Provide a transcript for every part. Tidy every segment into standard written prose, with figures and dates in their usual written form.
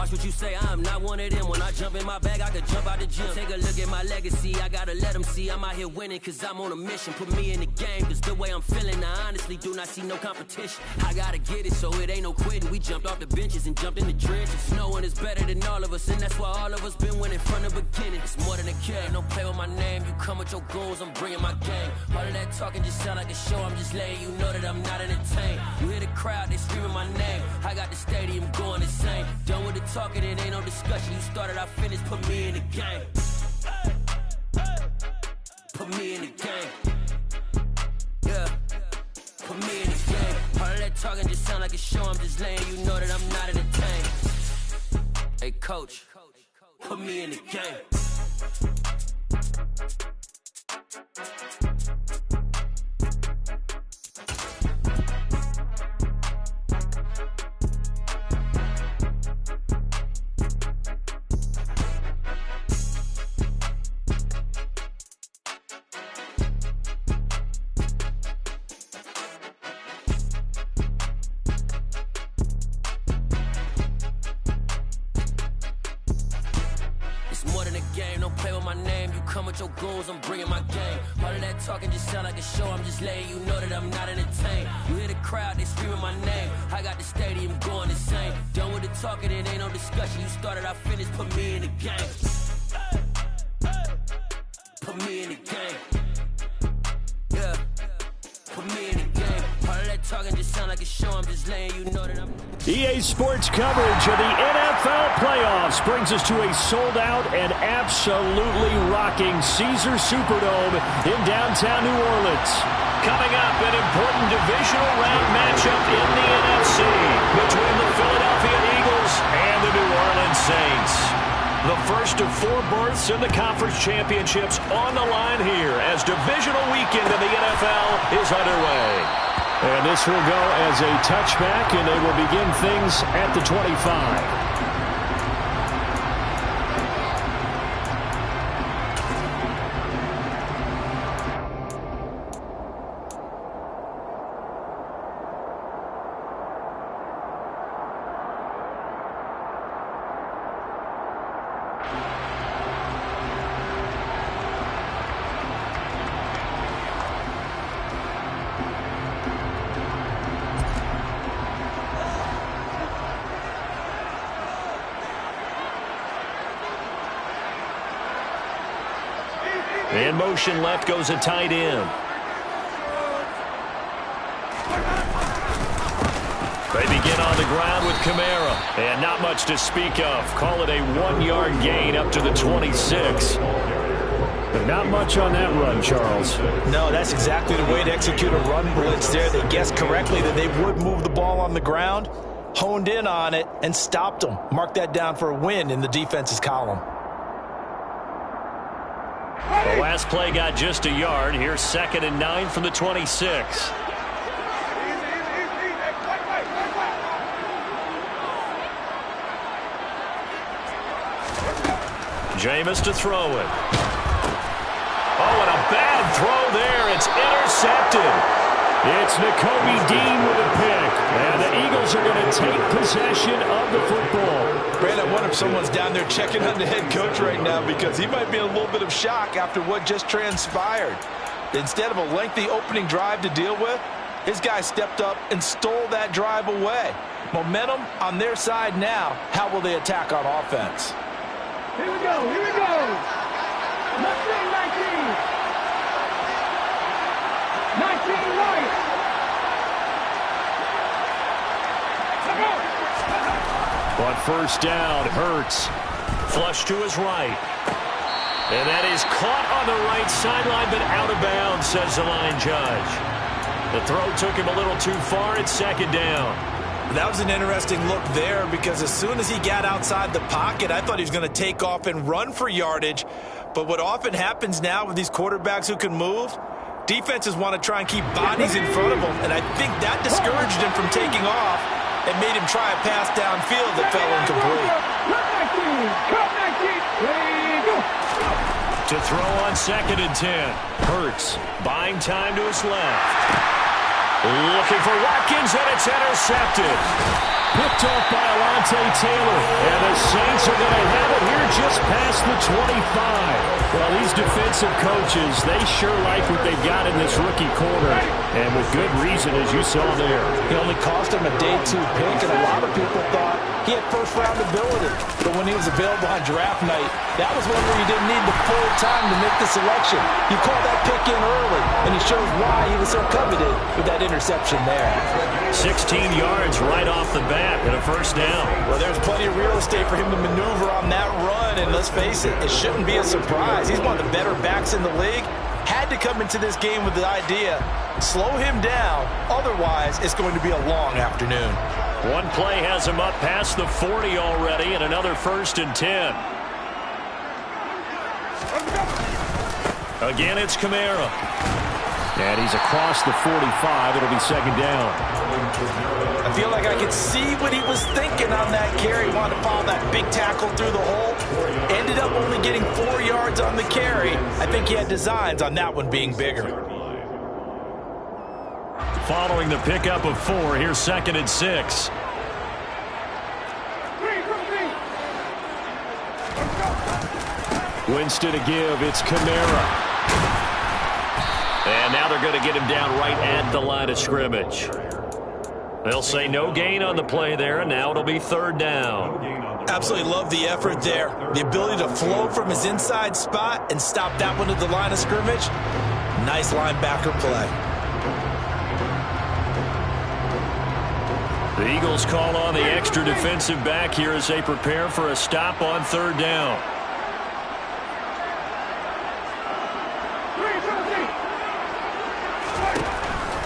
Watch what you say, I'm not one of them. When I jump in my bag, I could jump out the gym. Take a look at my legacy, I gotta let them see I'm out here winning, cause I'm on a mission. Put me in the game, cause the way I'm feeling, I honestly do not see no competition. I gotta get it, so it ain't no quitting. We jumped off the benches and jumped in the trenches. No one is better than all of us, and that's why all of us been winning from the beginning. It's more than a game, don't play with my name. You come with your goons, I'm bringing my game. All of that talking just sound like a show, I'm just letting you know that I'm not entertained. You hear the crowd, they screaming my name. I got the stadium going insane. Done with the talking, it ain't no discussion. You started, I finished, put me in the game. Put me in the game. Yeah. Put me in the game. All of that talking just sound like a show, I'm just letting you know that I'm not entertained. Hey coach, put me in the game. Your goons, I'm bringing my game. All of that talking just sound like a show, I'm just letting you know that I'm not entertained. You hear the crowd, they screaming my name. I got the stadium going insane. Done with the talking, it ain't no discussion. You started, I finished, put me in the game. Put me in the game. Yeah. Put me in the game. All of that talking just sound like a show, I'm just letting you know that I'm... EA Sports coverage of the NFL playoffs brings us to a sold-out and absolutely rocking Caesars Superdome in downtown New Orleans. Coming up, an important divisional round matchup in the NFC between the Philadelphia Eagles and the New Orleans Saints. The first of 4 berths in the conference championships on the line here as divisional weekend in the NFL is underway. And this will go as a touchback, and they will begin things at the 25. And motion left goes a tight end. They begin on the ground with Kamara. And not much to speak of. Call it a 1-yard gain up to the 26. But not much on that run, Charles. No, that's exactly the way to execute a run blitz there. They guessed correctly that they would move the ball on the ground, honed in on it, and stopped them. Mark that down for a win in the defense's column. The last play got just a yard. Here's 2nd and 9 from the 26. Jameis to throw it. Oh, and a bad throw there. It's intercepted. It's Nakobe Dean with a pick. And the Eagles are going to take possession of the football. Brad, I wonder if someone's down there checking on the head coach right now because he might be in a little bit of shock after what just transpired. Instead of a lengthy opening drive to deal with, his guy stepped up and stole that drive away. Momentum on their side now. How will they attack on offense? Here we go, here we go. 19. 19 right. On first down, Hurts. Flush to his right. And that is caught on the right sideline, but out of bounds, says the line judge. The throw took him a little too far. It's 2nd down. That was an interesting look there because as soon as he got outside the pocket, I thought he was going to take off and run for yardage. But what often happens now with these quarterbacks who can move, defenses want to try and keep bodies in front of them, and I think that discouraged him from taking off and made him try a pass downfield that fell incomplete. To throw on 2nd and 10. Hurts buying time to his left. Looking for Watkins, and it's intercepted. Picked off by Alontae Taylor. And the Saints are going to have it here just past the 25. Well, these defensive coaches, they sure like what they've got in this rookie corner. And with good reason, as you saw there. He only cost him a day 2 pick, and a lot of people thought he had first-round ability. But when he was available on draft night, that was one where you didn't need the full time to make the selection. You called that pick in early, and he shows why he was so coveted with that interception there. 16 yards right off the bat and a first down. Well, there's plenty of real estate for him to maneuver on that run, and let's face it, it shouldn't be a surprise. He's one of the better backs in the league. Had to come into this game with the idea, slow him down, otherwise it's going to be a long afternoon. One play has him up past the 40 already, and another 1st and 10. Again, it's Kamara. And he's across the 45. It'll be 2nd down. I feel like I could see what he was thinking on that carry. He wanted to follow that big tackle through the hole. Ended up only getting 4 yards on the carry. I think he had designs on that one being bigger. Following the pickup of 4, here's 2nd and 6. Winston to give. It's Kamara. And now they're going to get him down right at the line of scrimmage. They'll say no gain on the play there, and now it'll be 3rd down. Absolutely love the effort there. The ability to flow from his inside spot and stop that one at the line of scrimmage. Nice linebacker play. The Eagles call on the extra defensive back here as they prepare for a stop on 3rd down.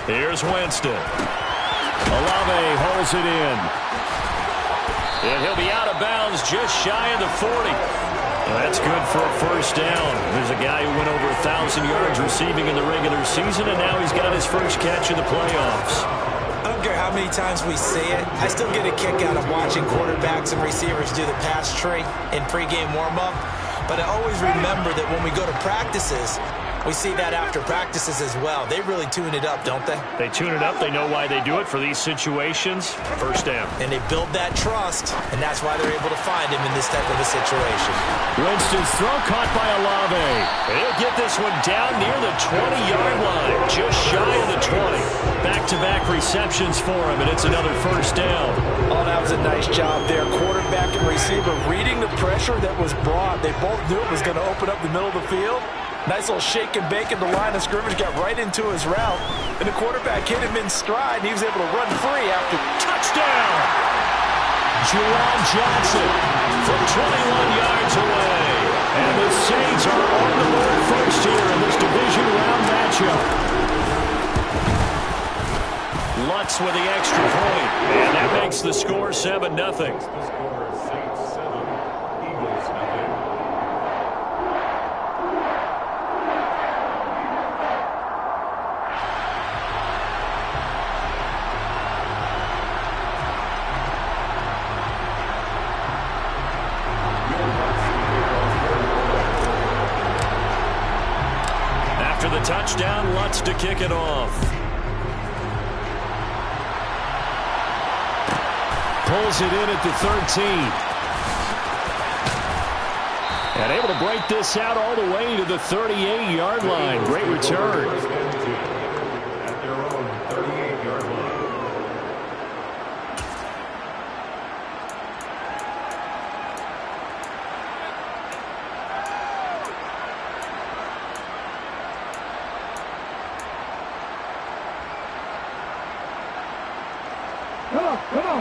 Here's Winston. Olave holds it in. And he'll be out of bounds just shy of the 40. Well, that's good for a 1st down. There's a guy who went over 1,000 yards receiving in the regular season, and now he's got his first catch in the playoffs. I don't care how many times we say it, I still get a kick out of watching quarterbacks and receivers do the pass tree in pregame warm-up. But I always remember that when we go to practices, we see that after practices as well. They really tune it up, don't they? They tune it up. They know why they do it for these situations. 1st down. And they build that trust, and that's why they're able to find him in this type of a situation. Winston's throw caught by Olave. He'll get this one down near the 20-yard line, just shy of the 20. Back-to-back receptions for him, and it's another 1st down. Oh, that was a nice job there. Quarterback and receiver reading the pressure that was brought. They both knew it was going to open up the middle of the field. Nice little shake and bake at the line of scrimmage, got right into his route, and the quarterback hit him in stride, and he was able to run free after. Touchdown! Juwan Johnson from 21 yards away. And the Saints are on the board first here in this division round matchup. Lutz with the extra point, and that makes the score 7-0. Touchdown, Lutz to kick it off. Pulls it in at the 13. And able to break this out all the way to the 38-yard line. Great return. At their own 38-yard line.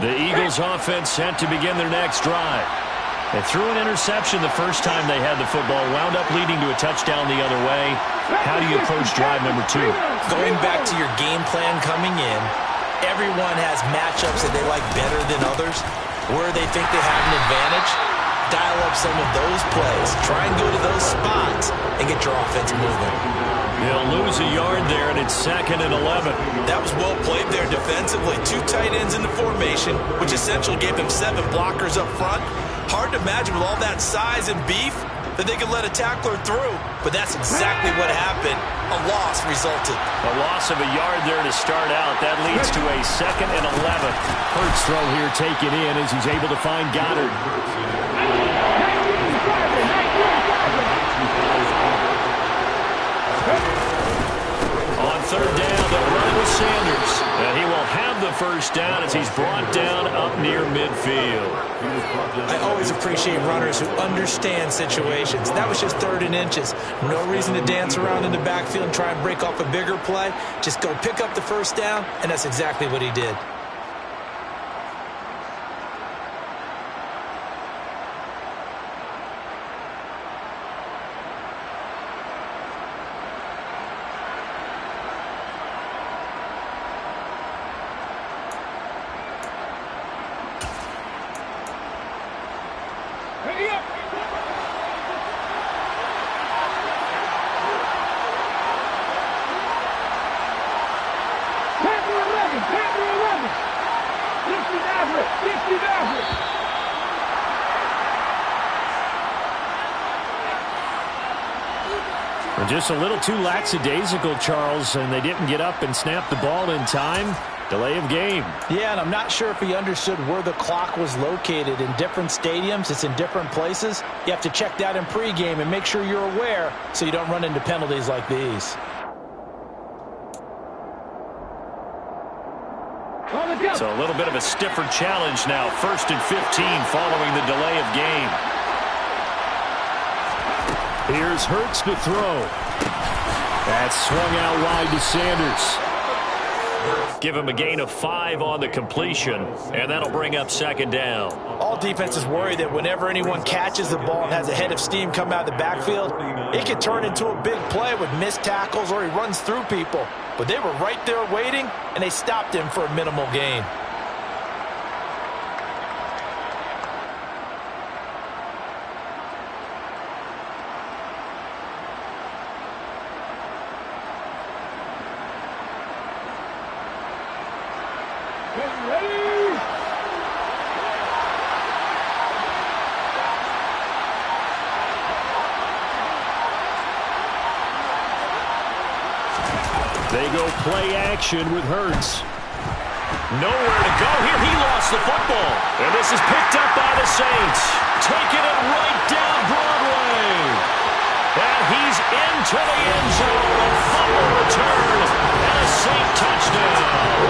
The Eagles offense set to begin their next drive. They threw an interception the first time they had the football, wound up leading to a touchdown the other way. How do you approach drive number 2? Going back to your game plan coming in, everyone has matchups that they like better than others. Where they think they have an advantage, dial up some of those plays. Try and go to those spots and get your offense moving. They'll lose a yard there, and it's 2nd and 11. That was well played there defensively. 2 tight ends in the formation, which essentially gave them 7 blockers up front. Hard to imagine with all that size and beef, that they could let a tackler through, but that's exactly what happened. A loss resulted. A loss of a yard there to start out. That leads to a 2nd and 11. Hurts throw here taken in as he's able to find Goddard. On 3rd down, they'll run with Sanders. And he will have the 1st down as he's brought down up near midfield. I always appreciate runners who understand situations. That was just 3rd and inches. No reason to dance around in the backfield and try and break off a bigger play. Just go pick up the 1st down, and that's exactly what he did. Just a little too lackadaisical, Charles, and they didn't get up and snap the ball in time. Delay of game. Yeah, and I'm not sure if he understood where the clock was located. In different stadiums, it's in different places. You have to check that in pregame and make sure you're aware so you don't run into penalties like these. So a little bit of a stiffer challenge now. 1st and 15 following the delay of game. Here's Hurts to throw. That's swung out wide to Sanders. Give him a gain of 5 on the completion, and that'll bring up 2nd down. All defenses worry that whenever anyone catches the ball and has a head of steam come out of the backfield, it can turn into a big play with missed tackles or he runs through people. But they were right there waiting, and they stopped him for a minimal gain. They go play action with Hurts. Nowhere to go here. He lost the football. And this is picked up by the Saints. Taking it right down Broadway. And he's into the end zone. A fumble return. And a Saint touchdown.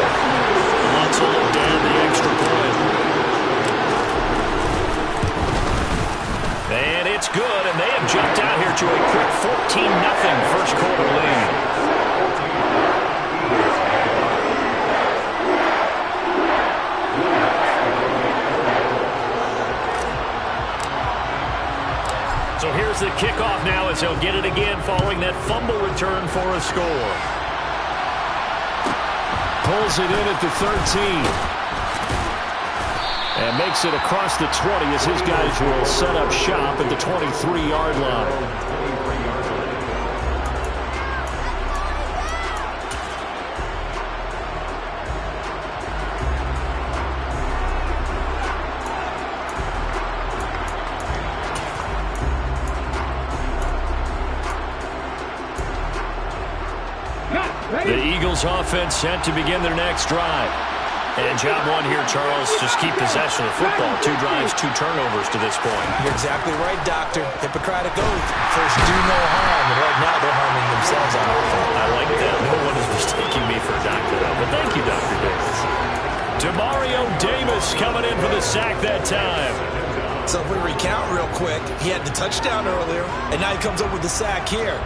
Lots of look down the extra point. And it's good. And they have jumped out here to a quick 14-0 first quarter lead. So here's the kickoff now as they'll get it again following that fumble return for a score. Pulls it in at the 13. And makes it across the 20 as his guys will set up shop at the 23-yard line. The Eagles offense set to begin their next drive. And job one here, Charles, just keep possession of the football. 2 drives, 2 turnovers to this point. You're exactly right, Doctor. Hippocratic oath. First, do no harm. And right now, they're harming themselves on offense. I like that. No one is mistaking me for a doctor, though. But thank you, Dr. Davis. Demario Davis coming in for the sack that time. So if we recount real quick, he had the touchdown earlier, and now he comes up with the sack here.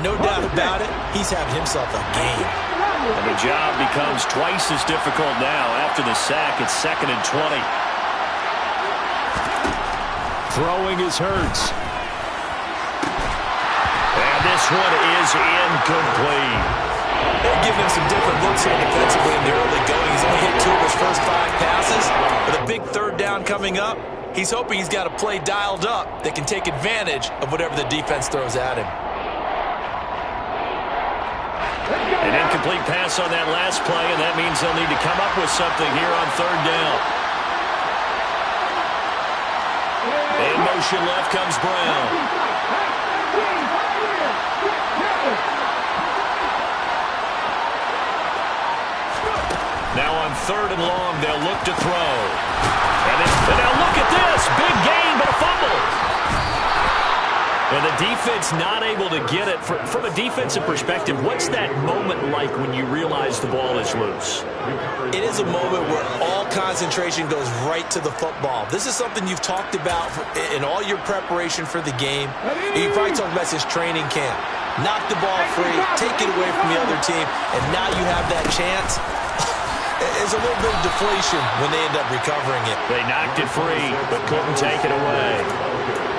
No doubt about it, he's having himself a game. And the job becomes twice as difficult now. After the sack, it's 2nd and 20. Throwing is Hurts. And this one is incomplete. They're giving him some different looks here defensively in the early going. He's only hit 2 of his first 5 passes. With a big 3rd down coming up, he's hoping he's got a play dialed up that can take advantage of whatever the defense throws at him. An incomplete pass on that last play, and that means they'll need to come up with something here on 3rd down. And the motion. Left comes Brown. Now on 3rd and long, they'll look to throw. And now look at this. Big gain, but a fumble. And the defense not able to get it. From a defensive perspective, what's that moment like when you realize the ball is loose? It is a moment where all concentration goes right to the football. This is something you've talked about in all your preparation for the game. You probably talked about since training camp. Knock the ball free, take it away from the other team, and now you have that chance. There's a little bit of deflation when they end up recovering it. They knocked it free, but couldn't take it away.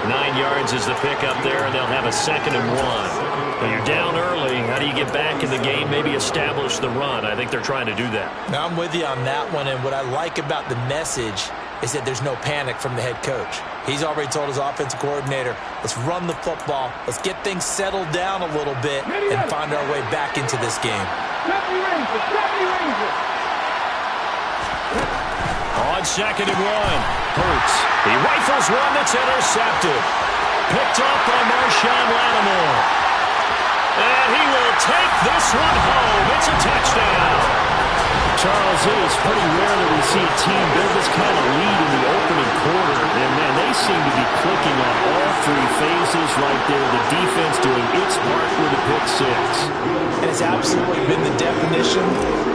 9 yards is the pickup there, and they'll have a 2nd and 1. But you're down early. How do you get back in the game, maybe establish the run? I think they're trying to do that. Now, I'm with you on that one, and what I like about the message is that there's no panic from the head coach. He's already told his offensive coordinator, let's run the football, let's get things settled down a little bit, and find our way back into this game. On 2nd and 1, Hurts. He rifles one that's intercepted. Picked up by Marshawn Lattimore. And he will take this one home. It's a touchdown. Charles, it is pretty rare that we see a team build this kind of lead in the opening quarter. And, man, they seem to be clicking on all 3 phases right there. The defense doing its part with a pick 6. And it's absolutely been the definition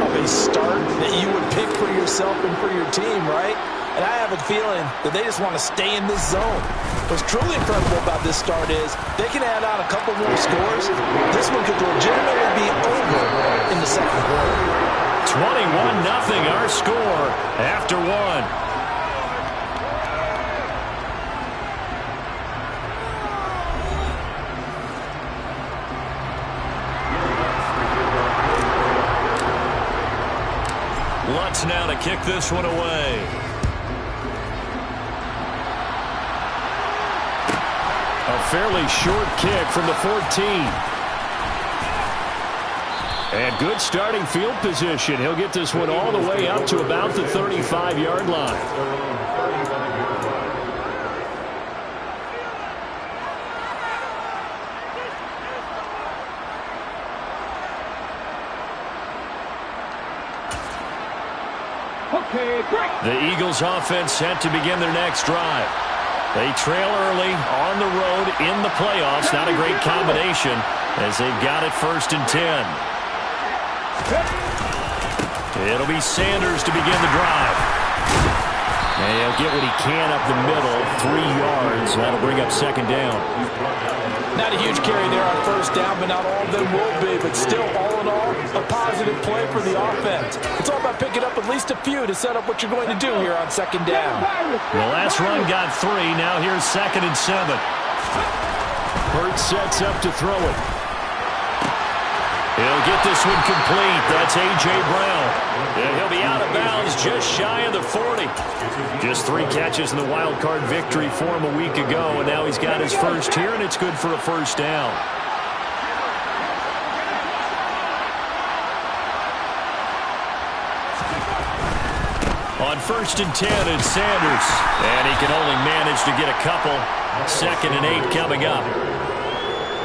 of a start that you would pick for yourself and for your team, right? And I have a feeling that they just want to stay in this zone. What's truly incredible about this start is they can add on a couple more scores. This one could legitimately be over in the 2nd quarter. 21-0 our score after 1. Lutz now to kick this one away. A fairly short kick from the 14. And good starting field position. He'll get this one all the way up to about the 35-yard line. The Eagles offense set to begin their next drive. They trail early on the road in the playoffs. Not a great combination as they've got it 1st and 10. It'll be Sanders to begin the drive. And he'll get what he can up the middle, 3 yards. That'll bring up 2nd down. Not a huge carry there on 1st down, but not all of them will be. But still, all in all, a positive play for the offense. It's all about picking up at least a few to set up what you're going to do here on 2nd down. The last run got 3. Now here's 2nd and 7. Hurts sets up to throw it. He'll get this one complete. That's A.J. Brown. And he'll be out of bounds just shy of the 40. Just 3 catches in the wild card victory for him a week ago, and now he's got his first here, and it's good for a 1st down. On 1st and 10, it's Sanders. And he can only manage to get a couple. 2nd and 8 coming up.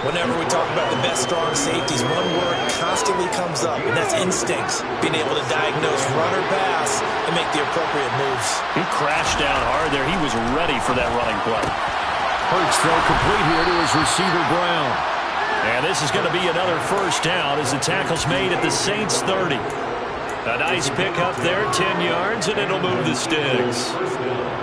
Whenever we talk about the best strong safeties, one word constantly comes up, and that's instincts. Being able to diagnose run or pass and make the appropriate moves. He crashed down hard there. He was ready for that running play. Hurts throw complete here to his receiver, Brown. And this is going to be another 1st down as the tackle's made at the Saints 30. A nice pickup there, 10 yards, and it'll move the sticks.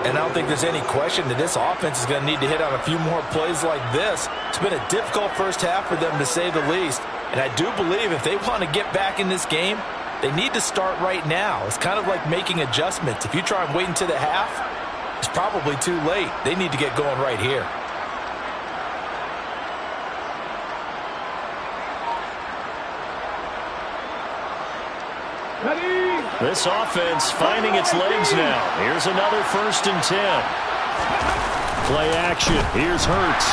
And I don't think there's any question that this offense is going to need to hit on a few more plays like this. It's been a difficult 1st half for them, to say the least. And I do believe if they want to get back in this game, they need to start right now. It's kind of like making adjustments. If you try and wait until the half, it's probably too late. They need to get going right here. This offense finding its legs now. Here's another 1st and 10. Play action. Here's Hurts.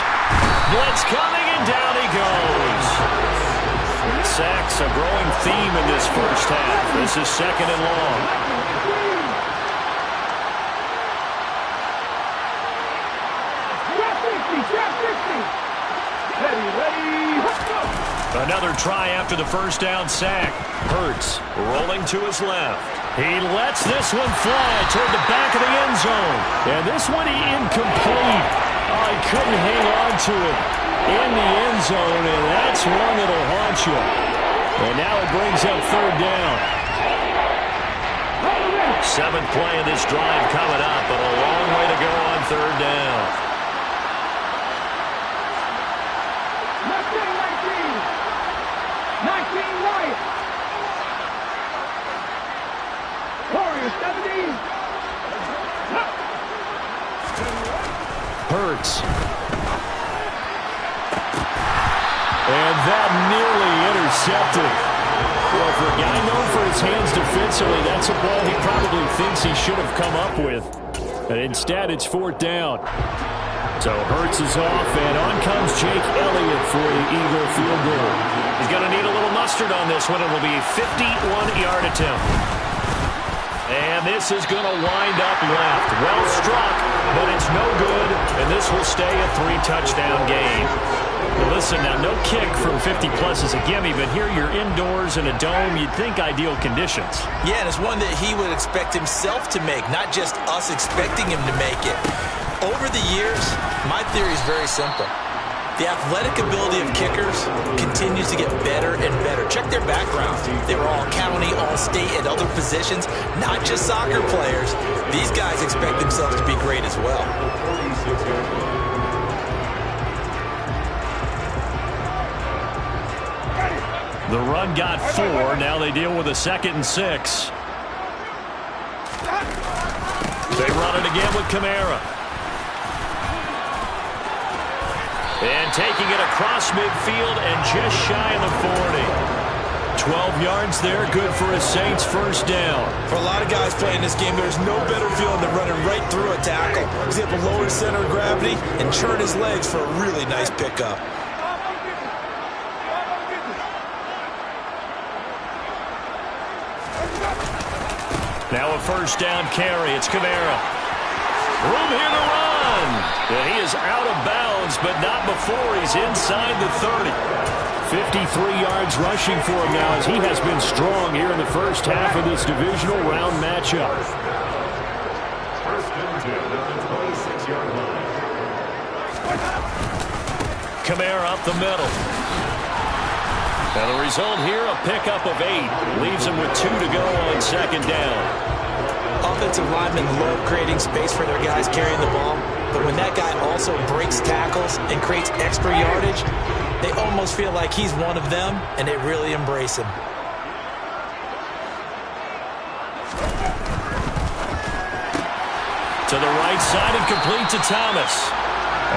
Blitz coming, and down he goes. Sacks a growing theme in this 1st half. This is 2nd and long. Ready, let's go. Another try after the first down sack. Hurts rolling to his left. He lets this one fly toward the back of the end zone. And this one incomplete. Oh, he couldn't hang on to it in the end zone, and that's one that'll haunt you. And now it brings up third down. Seventh play of this drive coming up, but a long way to go on third down. 19 right. Warriors 70. Hurts. And that nearly intercepted. Well, for a guy known for his hands defensively, that's a ball he probably thinks he should have come up with. But instead, it's fourth down. So Hurts is off, and on comes Jake Elliott for the Eagle field goal. He's going to need a little mustard on this one. It will be a 51-yard attempt. And this is going to wind up left. Well struck, but it's no good, and this will stay a 3-touchdown game. Well, listen, now, no kick from 50-plus is a gimme, but here you're indoors in a dome. You'd think ideal conditions. Yeah, and it's one that he would expect himself to make, not just us expecting him to make it. Over the years, my theory is very simple. The athletic ability of kickers continues to get better and better. Check their backgrounds. They were all county, all state, and other positions, not just soccer players. These guys expect themselves to be great as well. The run got 4. Now they deal with a 2nd and 6. They run it again with Kamara. And taking it across midfield and just shy of the 40. 12 yards there, good for a Saints first down. For a lot of guys playing this game, there's no better feeling than running right through a tackle. He's able to lower his center of gravity and churn his legs for a really nice pickup. Now a first down carry. It's Kamara. Room here to run. And he is out of bounds, but not before he's inside the 30. 53 yards rushing for him now as he has been strong here in the first half of this divisional round matchup. First and 10 at the 26-yard line. Kamara up the middle. And the result here, a pickup of 8. Leaves him with 2 to go on second down. Offensive linemen love creating space for their guys carrying the ball, but when that guy also breaks tackles and creates extra yardage, they almost feel like he's one of them, and they really embrace him. To the right side and complete to Thomas.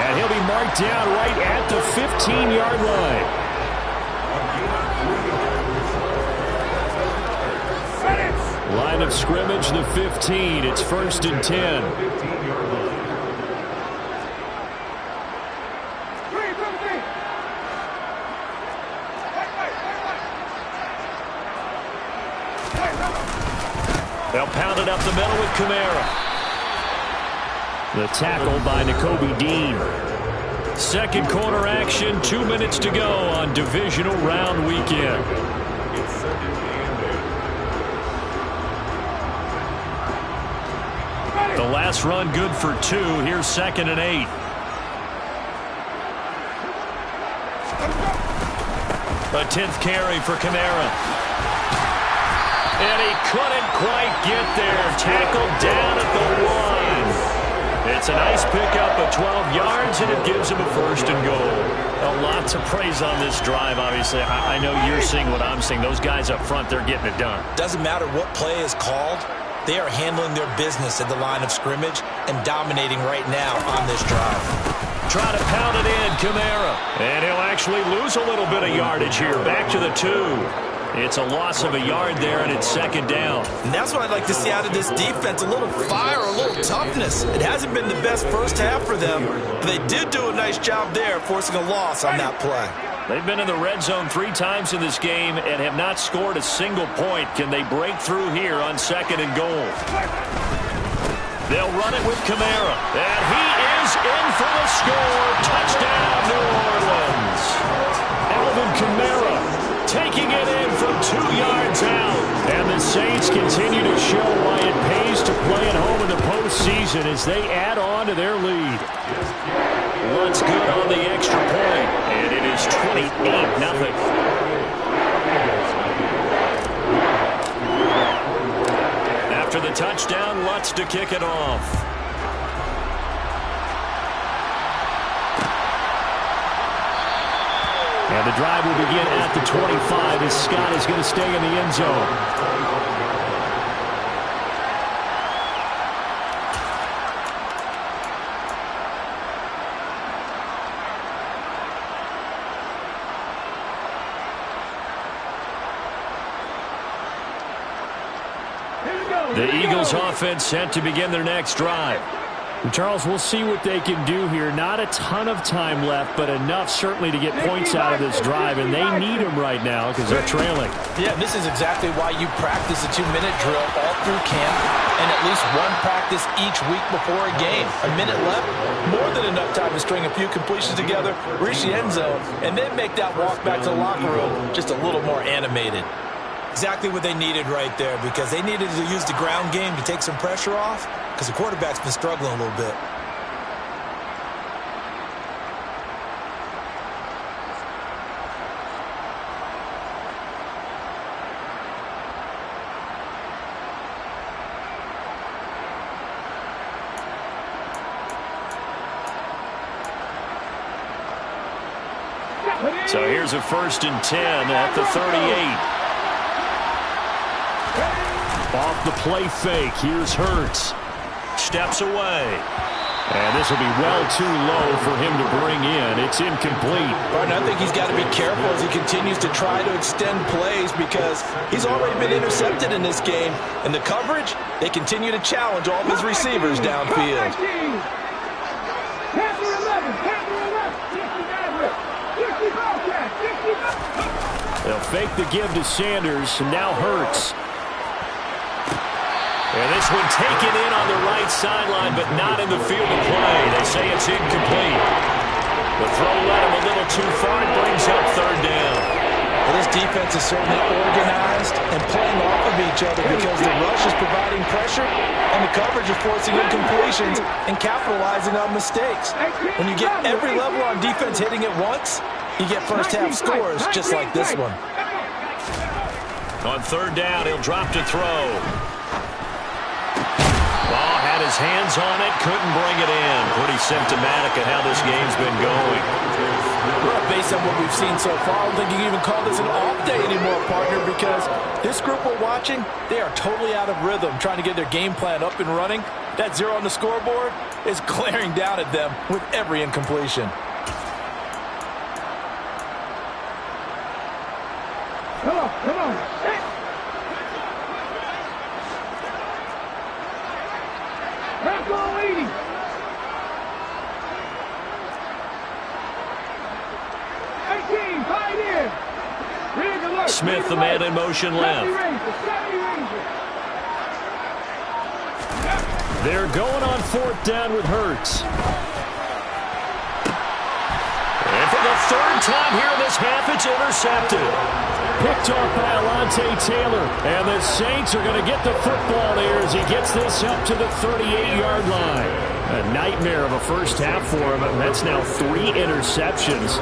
And he'll be marked down right at the 15-yard line. Line of scrimmage, the 15. It's first and 10. 15-yard line. They'll pound it up the middle with Kamara. The tackle by Nakobe Dean. Second quarter action, 2 minutes to go on divisional round weekend. It's second and 8. The last run good for 2. Here's second and 8. A 10th carry for Kamara. And he couldn't quite get there. Tackled down at the 1. It's a nice pickup of 12 yards, and it gives him a first and goal. A lot to praise on this drive, obviously. I know you're seeing what I'm seeing. Those guys up front, they're getting it done. Doesn't matter what play is called. They are handling their business at the line of scrimmage and dominating right now on this drive. Try to pound it in, Kamara. And he'll actually lose a little bit of yardage here. Back to the 2. It's a loss of a yard there, and it's second down. And that's what I'd like to see out of this defense, a little fire, a little toughness. It hasn't been the best first half for them, but they did do a nice job there, forcing a loss on that play. They've been in the red zone 3 times in this game and have not scored a single point. Can they break through here on second and goal? They'll run it with Kamara. And he is in for the score. Touchdown, New Orleans. continue to show why it pays to play at home in the postseason as they add on to their lead. Lutz good on the extra point, and it is 28-0. After the touchdown, Lutz to kick it off. And the drive will begin at the 25 as Scott is going to stay in the end zone. The Eagles offense set to begin their next drive. Charles, we'll see what they can do here. Not a ton of time left, but enough certainly to get points out of this drive, and they need them right now because they're trailing. Yeah, this is exactly why you practice a 2-minute drill all through camp and at least one practice each week before a game. A minute left, more than enough time to string a few completions together, reach the end zone, and then make that walk back to the locker room just a little more animated. Exactly what they needed right there, because they needed to use the ground game to take some pressure off, because the quarterback's been struggling a little bit. So here's a 1st and 10 at the 38. Off the play fake, here's Hurts. Steps away. And this will be well too low for him to bring in. It's incomplete. Right, I think he's got to be careful as he continues to try to extend plays because he's already been intercepted in this game. And the coverage, they continue to challenge all of his receivers downfield. They'll fake the give to Sanders, and now Hurts. And this one taken in on the right sideline, but not in the field of play. They say it's incomplete. The throw led him a little too far and brings up 3rd down. Well, this defense is certainly organized and playing off of each other because the rush is providing pressure and the coverage is forcing incompletions and capitalizing on mistakes. When you get every level on defense hitting at once, you get first-half scores just like this one. On 3rd down, he'll drop to throw. Had his hands on it, couldn't bring it in. Pretty symptomatic of how this game's been going. Well, based on what we've seen so far, I don't think you can even call this an off day anymore, partner, because this group we're watching, they are totally out of rhythm, trying to get their game plan up and running. That 0 on the scoreboard is glaring down at them with every incompletion. Come on, come on. Smith, the man in motion left. They're going on 4th down with Hurts. And for the 3rd time here in this half, it's intercepted. Picked off by Alontae Taylor. And the Saints are going to get the football there as he gets this up to the 38-yard line. A nightmare of a first half for him. That's now 3 interceptions.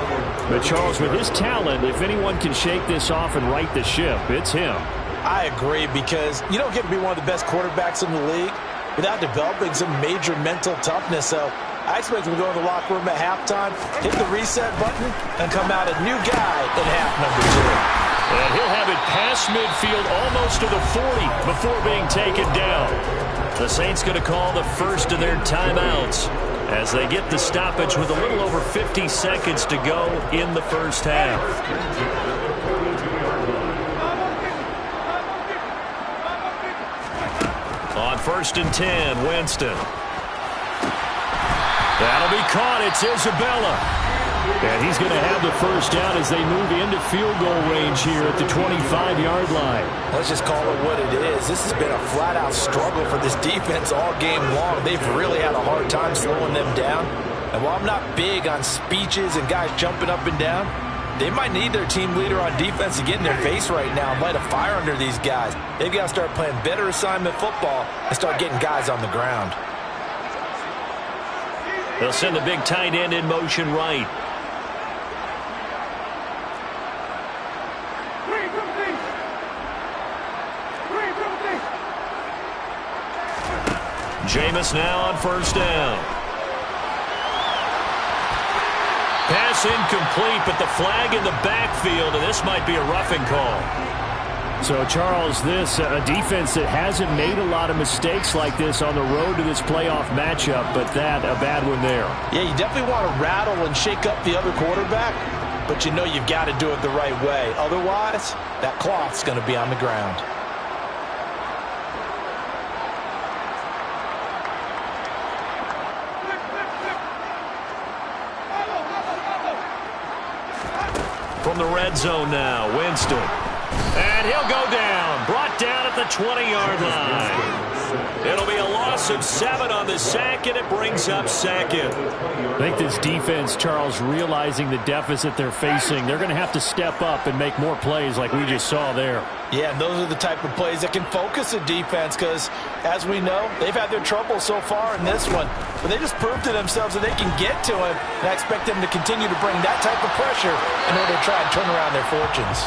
But, Charles, with his talent, if anyone can shake this off and right the ship, it's him. I agree, because you don't get to be one of the best quarterbacks in the league without developing some major mental toughness. So I expect him to go in the locker room at halftime, hit the reset button, and come out a new guy in half number 2. And he'll have it past midfield almost to the 40 before being taken down. The Saints going to call the first of their timeouts as they get the stoppage with a little over 50 seconds to go in the first half. On 1st and 10, Winston. That'll be caught. It's Isabella. And he's going to have the first down as they move into field goal range here at the 25-yard line. Let's just call it what it is. This has been a flat-out struggle for this defense all game long. They've really had a hard time slowing them down. And while I'm not big on speeches and guys jumping up and down, They might need their team leader on defense to get in their face right now and light a fire under these guys. They've got to start playing better assignment football and start getting guys on the ground. They'll send the big tight end in motion right. Jameis now on first down. Pass incomplete, but the flag in the backfield, and this might be a roughing call. So, Charles, this a defense that hasn't made a lot of mistakes like this on the road to this playoff matchup, but that a bad one there. Yeah, you definitely want to rattle and shake up the other quarterback, but you know you've got to do it the right way. Otherwise, that cloth's going to be on the ground. From the red zone now, Winston. And he'll go down. Brought down at the 20-yard line. It'll be a loss of 7 on the sack, and it brings up second. I think this defense, Charles, realizing the deficit they're facing, they're going to have to step up and make more plays like we just saw there. Yeah, and those are the type of plays that can focus a defense because, as we know, they've had their trouble so far in this one. But they just proved to themselves that they can get to him, and I expect them to continue to bring that type of pressure in order to try and turn around their fortunes.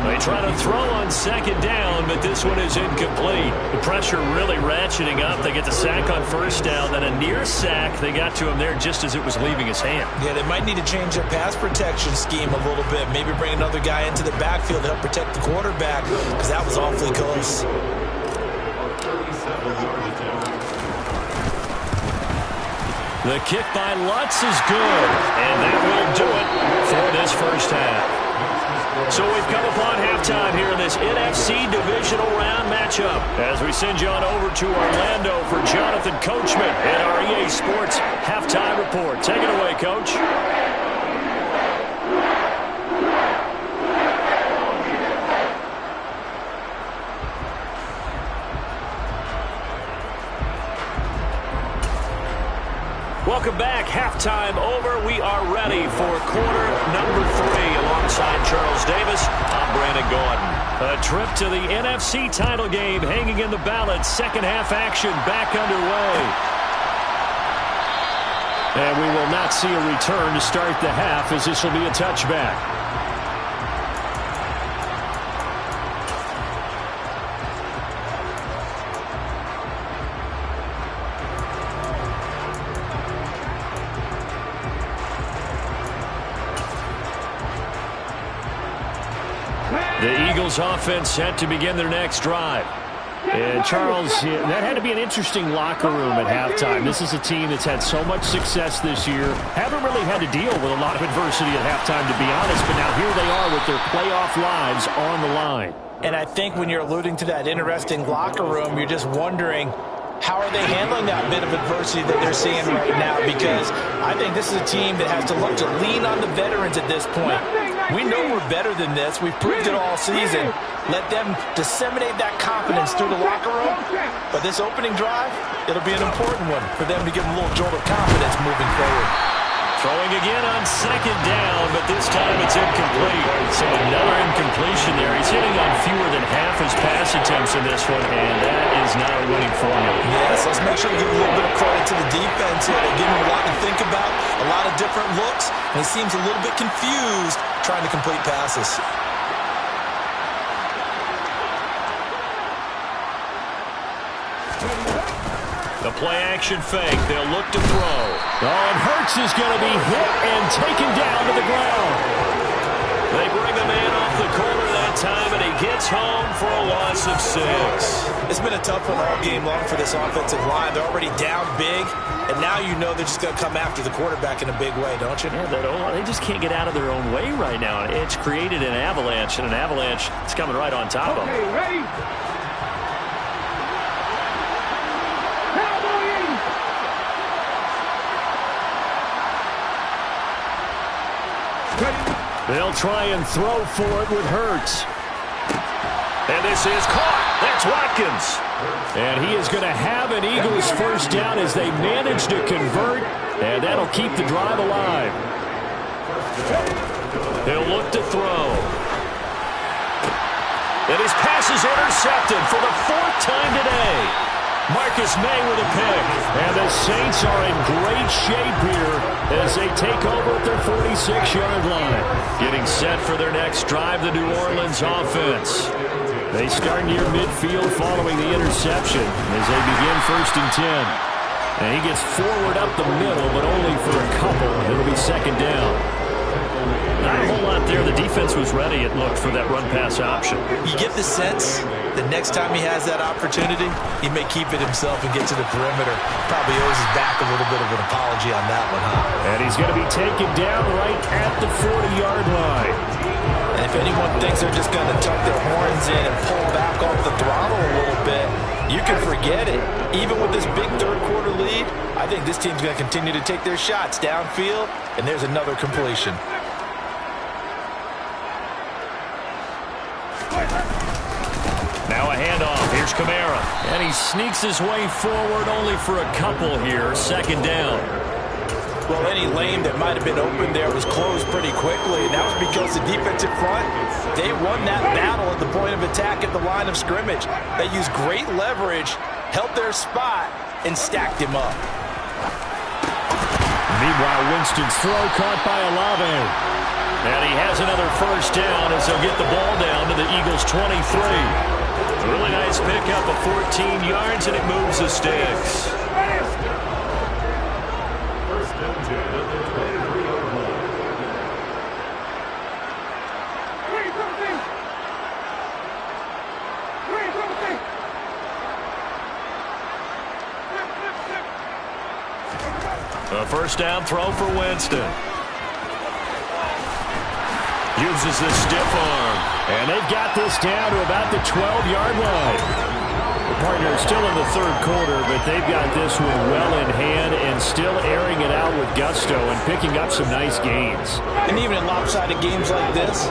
They try to throw on second down, but this one is incomplete. The pressure really ratcheting up. They get the sack on first down, then a near sack. They got to him there just as it was leaving his hand. Yeah, they might need to change their pass protection scheme a little bit. Maybe bring another guy into the backfield to help protect the quarterback, because that was awfully close. The kick by Lutz is good, and that will do it for this first half. So we've come upon halftime here in this NFC Divisional Round matchup as we send you on over to Orlando for Jonathan Coachman and our EA Sports Halftime Report. Take it away, Coach. Welcome back. Halftime over. We are ready for quarter number 3. Alongside Charles Davis, I'm Brandon Gordon. A trip to the NFC title game hanging in the balance. Second half action back underway. And we will not see a return to start the half as this will be a touchback. The Eagles offense set to begin their next drive. And Charles, that had to be an interesting locker room at halftime. This is a team that's had so much success this year. Haven't really had to deal with a lot of adversity at halftime, to be honest. But now here they are with their playoff lives on the line. And I think when you're alluding to that interesting locker room, you're just wondering, how are they handling that bit of adversity that they're seeing right now? Because I think this is a team that has to look to lean on the veterans at this point. We know we're better than this. We've proved it all season. Let them disseminate that confidence through the locker room. But this opening drive, it'll be an important one for them to give them a little jolt of confidence moving forward. Throwing again on second down, but this time it's incomplete. So another incompletion there. He's hitting on fewer than half his pass attempts in this one, and that is not a winning formula. Yes, let's make sure to give a little bit of credit to the defense here. They're giving him a lot to think about, a lot of different looks, and he seems a little bit confused trying to complete passes. The play-action fake. They'll look to throw. Oh, and Hurts is going to be hit and taken down to the ground. They bring the man off the corner that time, and he gets home for a loss of 6. It's been a tough one all game long for this offensive line. They're already down big, and now you know they're just going to come after the quarterback in a big way, don't you? Yeah, they just can't get out of their own way right now. It's created an avalanche, and an avalanche is coming right on top of them. Okay, ready? They'll try and throw for it with Hurts. And this is caught. That's Watkins. And he is going to have an Eagles first down as they manage to convert. And that'll keep the drive alive. He'll look to throw. And his pass is intercepted for the 4th time today. Marcus May with a pick. And the Saints are in great shape here as they take over at their 46-yard line. Getting set for their next drive, the New Orleans offense. They start near midfield following the interception as they begin 1st and 10. And he gets forward up the middle, but only for a couple. It'll be 2nd down. Not a whole lot there. The defense was ready, it looked, for that run-pass option. You get the sense that next time he has that opportunity, he may keep it himself and get to the perimeter. Probably owes his back a little bit of an apology on that one, huh? And he's going to be taken down right at the 40-yard line. And if anyone thinks they're just going to tuck their horns in and pull back off the throttle a little bit, you can forget it. Even with this big third-quarter lead, I think this team's going to continue to take their shots downfield, and there's another completion. Now a handoff. Here's Kamara. And he sneaks his way forward only for a couple here. 2nd down. Well, any lane that might have been open there was closed pretty quickly, and that was because the defensive front, they won that battle at the point of attack at the line of scrimmage. They used great leverage, held their spot, and stacked him up. Meanwhile, Winston's throw caught by Olave. And he has another 1st down as they'll get the ball down to the Eagles' 23. Really nice pickup of 14 yards, and it moves the sticks. A 1st down throw for Winston. Uses the stiff arm. And they've got this down to about the 12-yard line. The partner is still in the 3rd quarter, but they've got this one well in hand and still airing it out with gusto and picking up some nice gains. And even in lopsided games like this,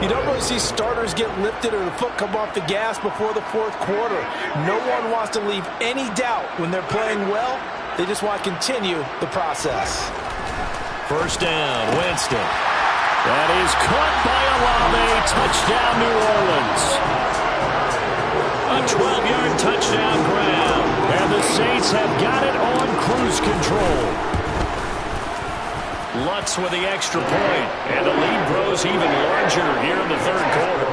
you don't really see starters get lifted or the foot come off the gas before the 4th quarter. No one wants to leave any doubt when they're playing well. They just want to continue the process. 1st down, Winston. That is caught by Olave. Touchdown, New Orleans. A 12-yard touchdown grab. And the Saints have got it on cruise control. Lutz with the extra point. And the lead grows even larger here in the 3rd quarter.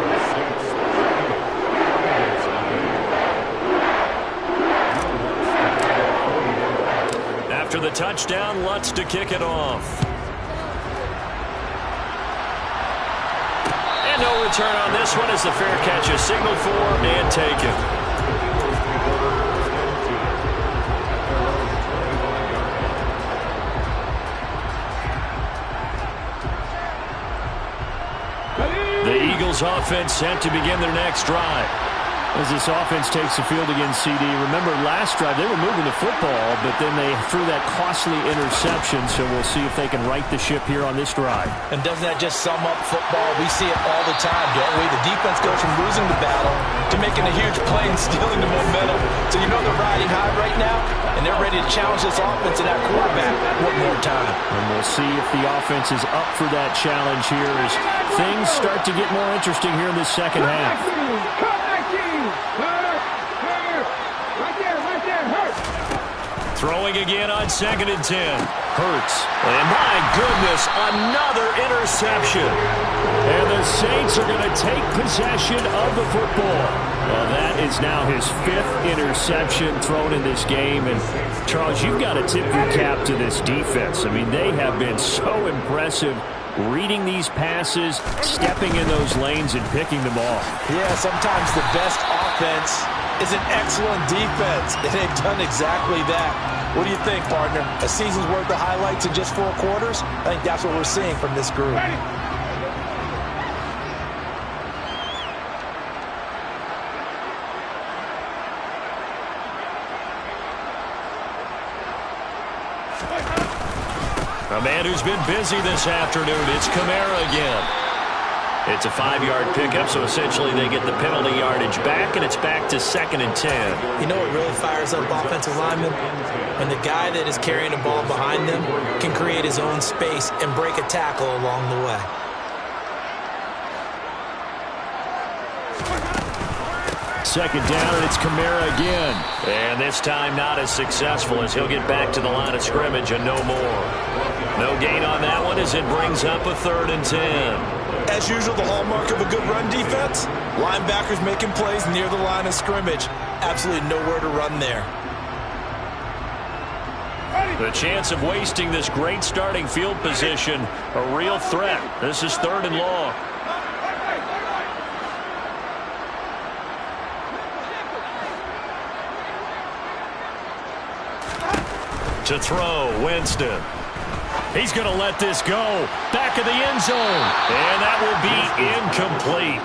After the touchdown, Lutz to kick it off. And no return on this one as the fair catch is signaled for and taken. The Eagles offense set to begin their next drive. As this offense takes the field against CD, remember last drive they were moving the football, but then they threw that costly interception, so we'll see if they can right the ship here on this drive. And doesn't that just sum up football? We see it all the time, don't we? The defense goes from losing the battle to making a huge play and stealing the momentum. So you know they're riding high right now, and they're ready to challenge this offense and that quarterback one more time. And we'll see if the offense is up for that challenge here as things start to get more interesting here in this 2nd half. Throwing again on 2nd and 10. Hurts. And my goodness, another interception. And the Saints are going to take possession of the football. Well, that is now his 5th interception thrown in this game. And, Charles, you've got to tip your cap to this defense. I mean, they have been so impressive reading these passes, stepping in those lanes, and picking them off. Yeah, sometimes the best offense is an excellent defense, and they've done exactly that. What do you think, partner? A season's worth of highlights in just 4 quarters? I think that's what we're seeing from this group. A man who's been busy this afternoon, it's Kamara again. It's a 5-yard pickup, so essentially they get the penalty yardage back, and it's back to 2nd and 10. You know what really fires up offensive linemen? When the guy that is carrying the ball behind them can create his own space and break a tackle along the way. second down, and it's Kamara again. And this time not as successful as he'll get back to the line of scrimmage and no more. No gain on that one as it brings up a 3rd and 10. As usual, the hallmark of a good run defense, linebackers making plays near the line of scrimmage. Absolutely nowhere to run there. The chance of wasting this great starting field position, a real threat. This is 3rd and long. To throw, Winston. He's going to let this go. Back of the end zone. And that will be incomplete.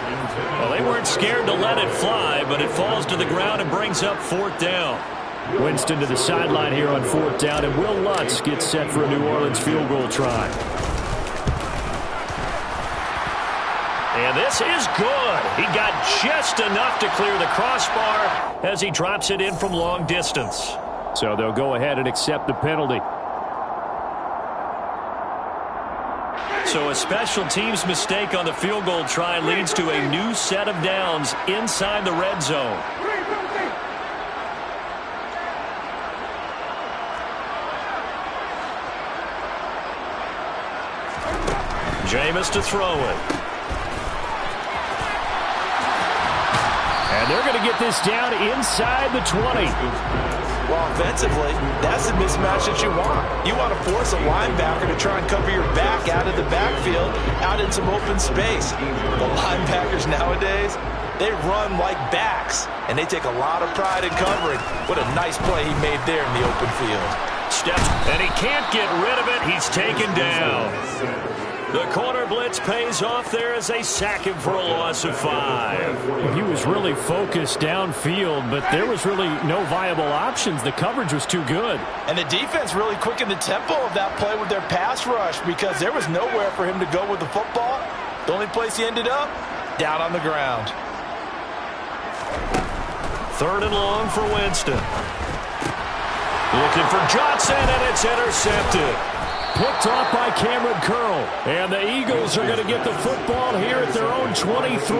Well, they weren't scared to let it fly, but it falls to the ground and brings up 4th down. Winston to the sideline here on 4th down, and Will Lutz gets set for a New Orleans field goal try. And this is good. He got just enough to clear the crossbar as he drops it in from long distance. So they'll go ahead and accept the penalty. So a special teams mistake on the field goal try leads to a new set of downs inside the red zone. Jameis to throw it. And they're going to get this down inside the 20. Well, offensively, that's the mismatch that you want. You want to force a linebacker to try and cover your back out of the backfield, out in some open space. The linebackers nowadays, they run like backs, and they take a lot of pride in covering. What a nice play he made there in the open field. Steps, and he can't get rid of it. He's taken down. The corner blitz pays off there as they sack him for a loss of 5. He was really focused downfield, but there was really no viable options. The coverage was too good. And the defense really quickened the tempo of that play with their pass rush because there was nowhere for him to go with the football. The only place he ended up, down on the ground. 3rd and long for Winston. Looking for Johnson, and it's intercepted. Picked off by Cameron Curl. And the Eagles are going to get the football here at their own 23.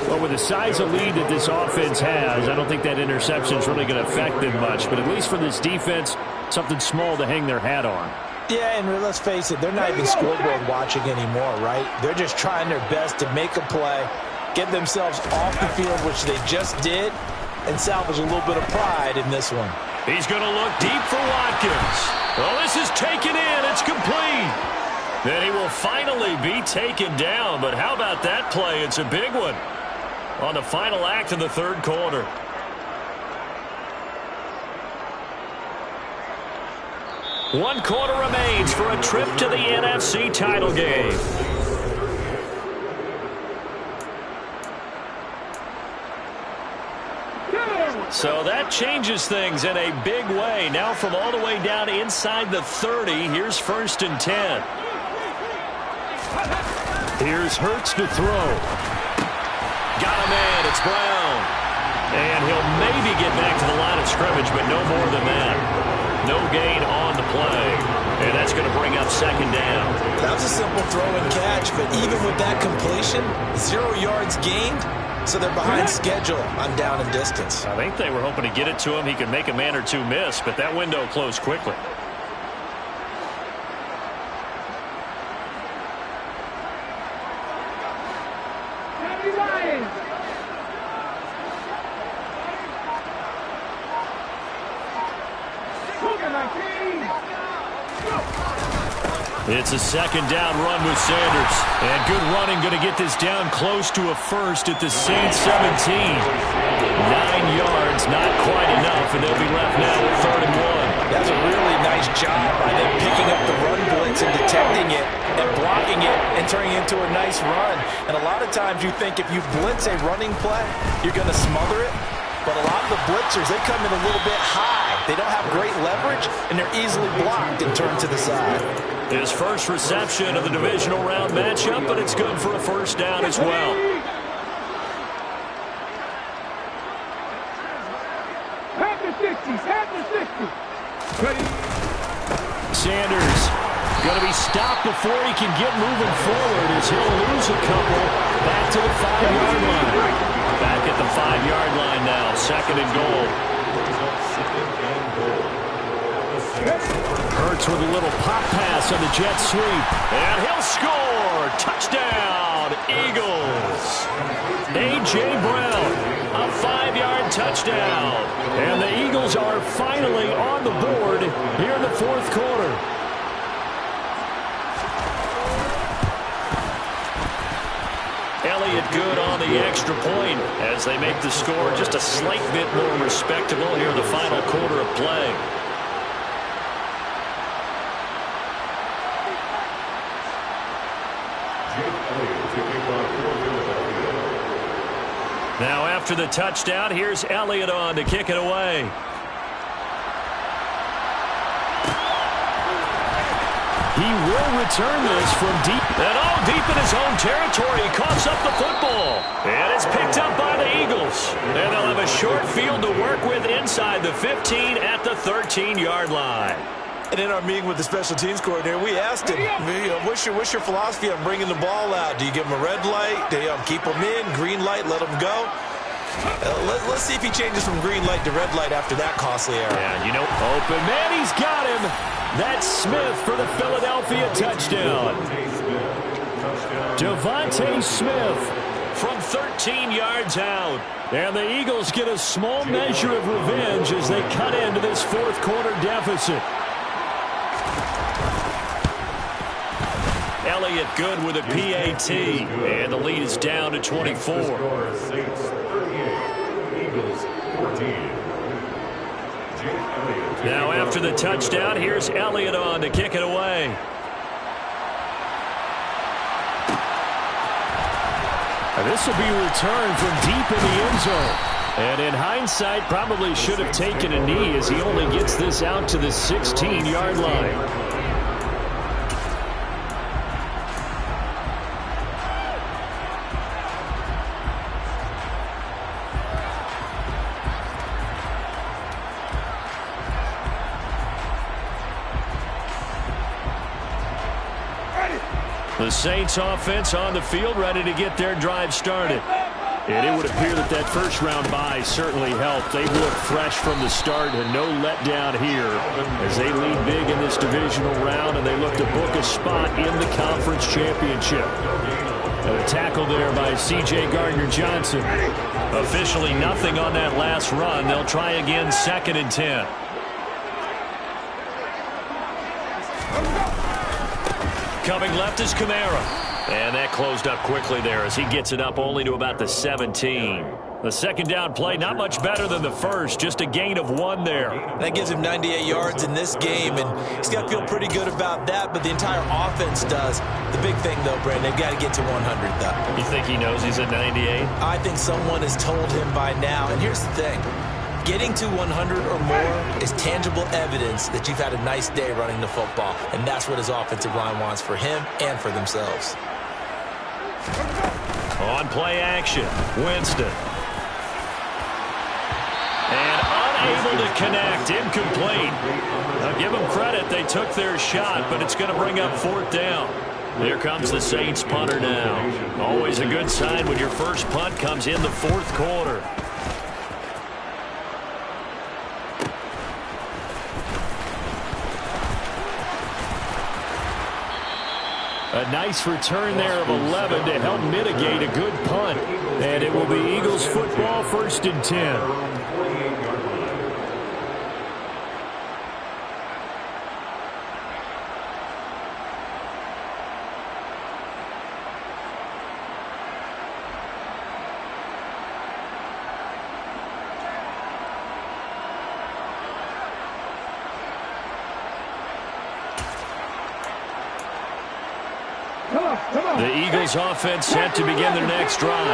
Well, with the size of lead that this offense has, I don't think that interception is really going to affect them much. But at least for this defense, something small to hang their hat on. Yeah, and let's face it, they're not even scoreboard watching anymore, right? They're just trying their best to make a play, get themselves off the field, which they just did, and salvage a little bit of pride in this one. He's going to look deep for Watkins. Well, this is taken in. It's complete. Then he will finally be taken down. But how about that play? It's a big one on the final act of the 3rd quarter. One quarter remains for a trip to the NFC title game. So that changes things in a big way. Now from all the way down inside the 30, here's 1st and 10. Here's Hurts to throw. Got him in. It's Brown. And he'll maybe get back to the line of scrimmage, but no more than that. No gain on the play. And that's going to bring up 2nd down. That was a simple throw and catch, but even with that completion, 0 yards gained. So they're behind schedule on down and distance. I think they were hoping to get it to him. He could make a man or two miss, but that window closed quickly. It's a 2nd down run with Sanders. And good running, going to get this down close to a first at the Saints 17. 9 yards, not quite enough, and they'll be left now with 3rd and 1. That's a really nice job by them picking up the run blitz and detecting it and blocking it and turning it into a nice run. And a lot of times you think if you blitz a running play, you're going to smother it. But a lot of the blitzers, they come in a little bit high. They don't have great leverage, and they're easily blocked and turned to the side. His first reception of the divisional round matchup, but it's good for a 1st down as well. Half the 60s, half the 60s. Sanders going to be stopped before he can get moving forward as he'll lose a couple back to the 5-yard line. Back at the 5-yard line now, 2nd and goal. Hurts with a little pop pass on the jet sweep. And he'll score! Touchdown, Eagles! A.J. Brown, a 5-yard touchdown. And the Eagles are finally on the board here in the 4th quarter. Elliott good on the extra point as they make the score just a slight bit more respectable here in the final quarter of play. Now after the touchdown, here's Elliott on to kick it away. He will return this from deep. And all deep in his own territory. He coughs up the football. And it's picked up by the Eagles. And they'll have a short field to work with inside the 15 at the 13-yard line. And in our meeting with the special teams coordinator, we asked him, what's your philosophy on bringing the ball out? Do you give him a red light? Do you keep him in? Green light, let him go? Let's see if he changes from green light to red light after that costly error. Yeah, you know, open man, he's got him. That's Smith for the Philadelphia touchdown. Devontae Smith from 13 yards out. And the Eagles get a small measure of revenge as they cut into this 4th quarter deficit. Elliott good with a PAT. And the lead is down to 24. Now after the touchdown, here's Elliott on to kick it away. And this will be returned from deep in the end zone. And in hindsight, probably should have taken a knee as he only gets this out to the 16-yard line. The Saints offense on the field ready to get their drive started. And it would appear that that first round bye certainly helped. They look fresh from the start and no letdown here as they lead big in this divisional round and they look to book a spot in the conference championship. And a tackle there by C.J. Gardner-Johnson. Officially nothing on that last run. They'll try again 2nd and 10. Coming left is Kamara. And that closed up quickly there as he gets it up only to about the 17. The second down play, not much better than the first, just a gain of 1 there. That gives him 98 yards in this game, and he's got to feel pretty good about that, but the entire offense does. The big thing, though, Brandon, they've got to get to 100, though. You think he knows he's at 98? I think someone has told him by now, and here's the thing. Getting to 100 or more is tangible evidence that you've had a nice day running the football, and that's what his offensive line wants for him and for themselves. On play action, Winston. And unable to connect, incomplete. Now give them credit, they took their shot, but it's going to bring up 4th down. Here comes the Saints punter now. Always a good sign when your first punt comes in the 4th quarter. A nice return there of 11 to help mitigate a good punt. And it will be Eagles football, 1st and 10. The Eagles offense set to begin their next drive.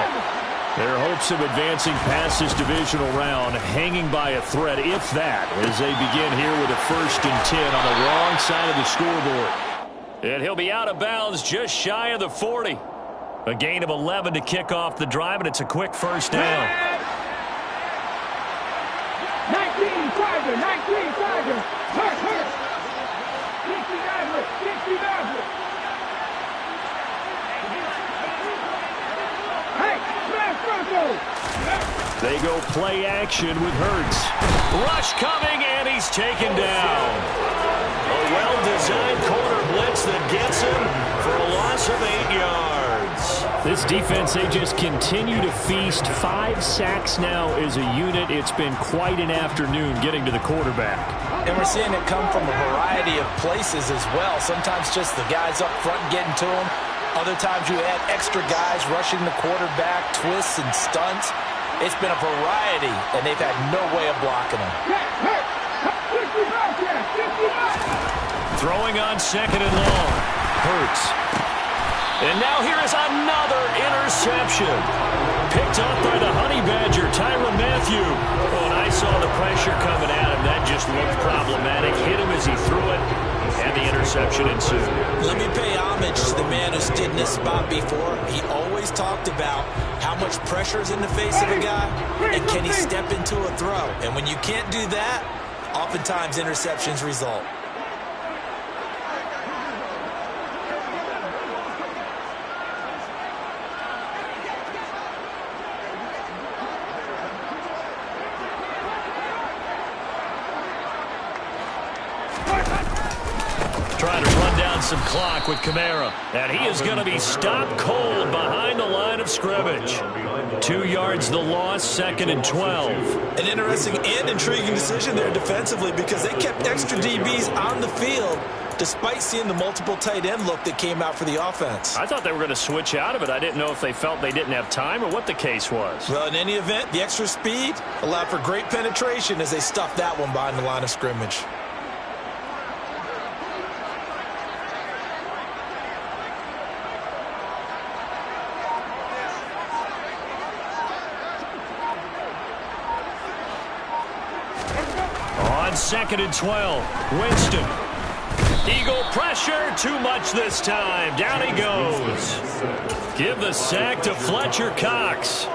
Their hopes of advancing past this divisional round hanging by a thread, if that, as they begin here with a 1st and 10 on the wrong side of the scoreboard. And he'll be out of bounds just shy of the 40. A gain of 11 to kick off the drive, and it's a quick 1st down. 19 Tiger, 19 Tiger. Hurt. 69. Hey, smash Bronco. go play action with Hurts. Rush coming, and he's taken down. A well-designed corner blitz that gets him for a loss of 8 yards. This defense, they just continue to feast. 5 sacks now as a unit. It's been quite an afternoon getting to the quarterback. And we're seeing it come from a variety of places as well. Sometimes just the guys up front getting to him. Other times you add extra guys rushing the quarterback, twists and stunts. It's been a variety, and they've had no way of blocking him. Throwing on 2nd and long. Hurts. And now here is another interception. Picked up by the Honey Badger, Tyrann Mathieu. Oh, and I saw the pressure coming at him. That just looked problematic. Hit him as he threw it, and the interception ensued. Let me pay homage to the man who stood in this spot before. He always talked about how much pressure is in the face of a guy, and can he step into a throw. And when you can't do that, oftentimes interceptions result. Trying to run down some clock with Kamara. And he is going to be stopped cold behind the line of scrimmage. 2 yards the loss, 2nd and 12. An interesting and intriguing decision there defensively because they kept extra DBs on the field despite seeing the multiple tight end look that came out for the offense. I thought they were going to switch out of it. I didn't know if they felt they didn't have time or what the case was. Well, in any event, the extra speed allowed for great penetration as they stuffed that one behind the line of scrimmage. On 2nd and 12, Winston. Eagle pressure, too much this time. Down he goes. Give the sack to Fletcher Cox.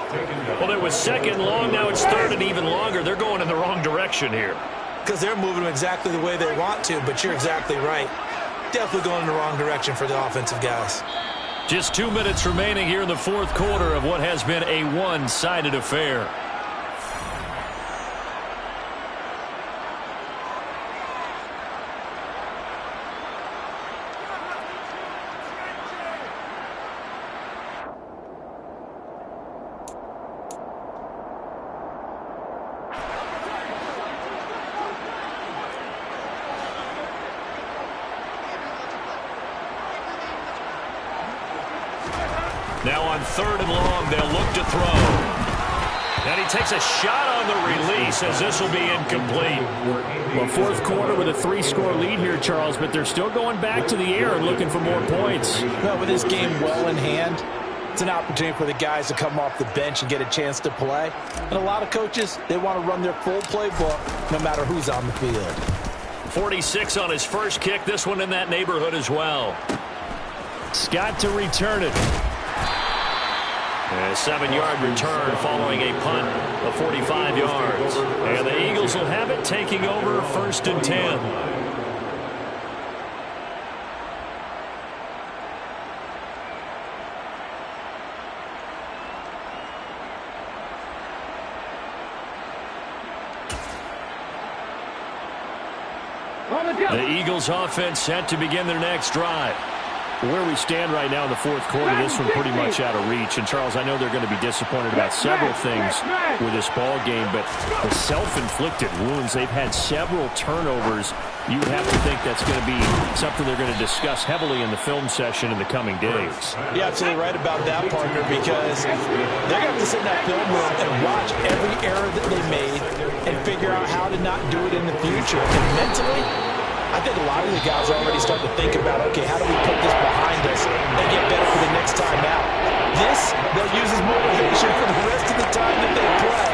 Well, it was 2nd long, now it's 3rd and even longer. They're going in the wrong direction here. Because they're moving them exactly the way they want to, but you're exactly right. Definitely going in the wrong direction for the offensive guys. Just 2 minutes remaining here in the 4th quarter of what has been a one-sided affair. Now on 3rd and long, they'll look to throw. And he takes a shot on the release as this will be incomplete. Well, 4th quarter with a 3-score lead here, Charles, but they're still going back to the air and looking for more points. Well, with this game well in hand, it's an opportunity for the guys to come off the bench and get a chance to play. And a lot of coaches, they want to run their full playbook no matter who's on the field. 46 on his first kick, this one in that neighborhood as well. Scott to return it. A 7-yard return following a punt of 45 yards. And the Eagles will have it, taking over 1st and 10. The Eagles offense set to begin their next drive. Where we stand right now in the 4th quarter, this one pretty much out of reach. And, Charles, I know they're going to be disappointed about several things with this ball game, but the self-inflicted wounds, they've had several turnovers. You would have to think that's going to be something they're going to discuss heavily in the film session in the coming days. You're absolutely right about that, partner, because they're going to have to sit in that film room and watch every error that they made and figure out how to not do it in the future. And mentally, I think a lot of the guys are already starting to think about, okay, how do we put this behind us and get better for the next time out? This, they'll use as motivation for the rest of the time that they play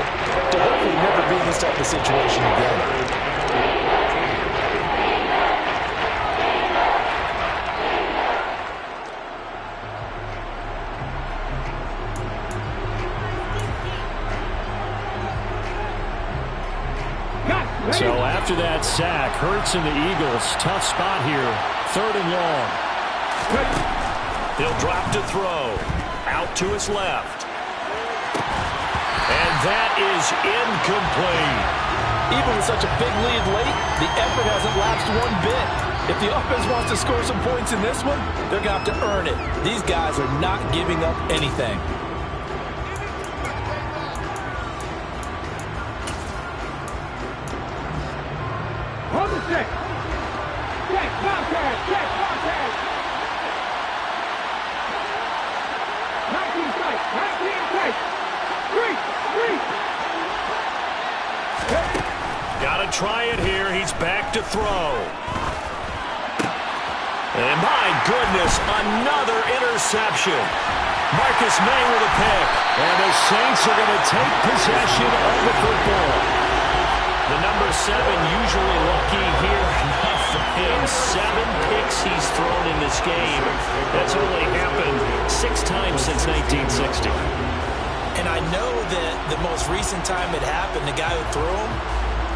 to hopefully never be in this type of situation again. So after that sack, Hurts and the Eagles, tough spot here, 3rd and long. He'll drop to throw, out to his left. And that is incomplete. Even with such a big lead late, the effort hasn't lapsed one bit. If the offense wants to score some points in this one, they're going to have to earn it. These guys are not giving up anything. Hold the check. Check, contact, check, contact. 19 strike, 19 strike. Three. Got to try it here. He's back to throw. And my goodness, another interception. Marcus May with a pick. And the Saints are going to take possession of the football. The number 7 usually lucky here. Not for him. 7 picks he's thrown in this game. That's only happened 6 times since 1960. And I know that the most recent time it happened, the guy who threw him,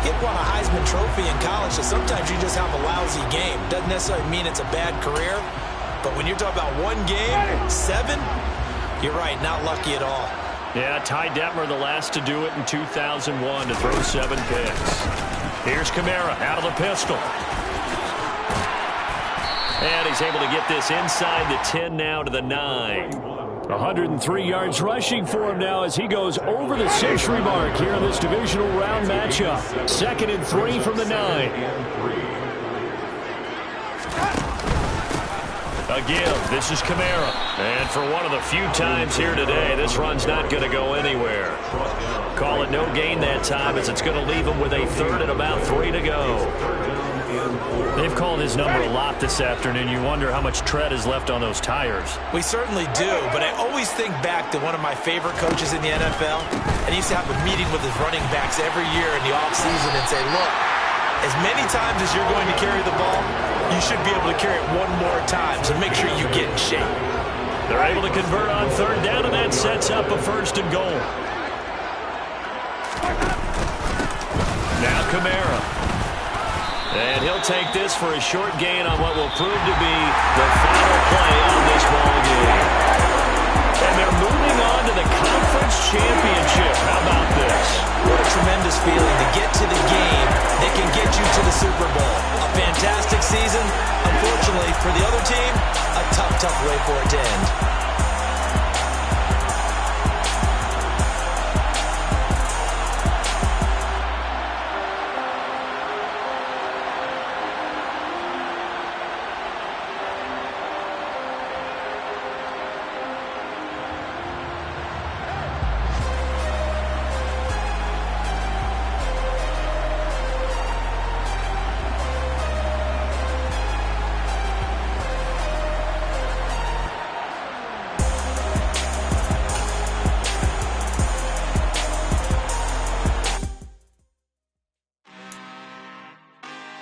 he won a Heisman Trophy in college, so sometimes you just have a lousy game. Doesn't necessarily mean it's a bad career, but when you're talking about one game, 7, you're right, not lucky at all. Yeah, Ty Detmer, the last to do it in 2001 to throw 7 picks. Here's Kamara out of the pistol. And he's able to get this inside the 10 now to the 9. 103 yards rushing for him now as he goes over the century mark here in this divisional round matchup. 2nd and 3 from the 9. Again, this is Kamara. And for one of the few times here today, this run's not going to go anywhere. Call it no gain that time as it's going to leave him with a 3rd and about 3 to go. They've called his number a lot this afternoon. You wonder how much tread is left on those tires. We certainly do, but I always think back to one of my favorite coaches in the NFL, and he used to have a meeting with his running backs every year in the offseason and say, look, as many times as you're going to carry the ball, you should be able to carry it one more time, so make sure you get in shape. They're able to convert on 3rd down, and that sets up a 1st and goal. Now Kamara. And he'll take this for a short gain on what will prove to be the final play of this ball game. And they're moving on to the conference championship. How about this? What a tremendous feeling to get to the game that can get you to the Super Bowl. A fantastic season. Unfortunately, for the other team, a tough way for it to end.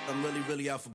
I'm really out for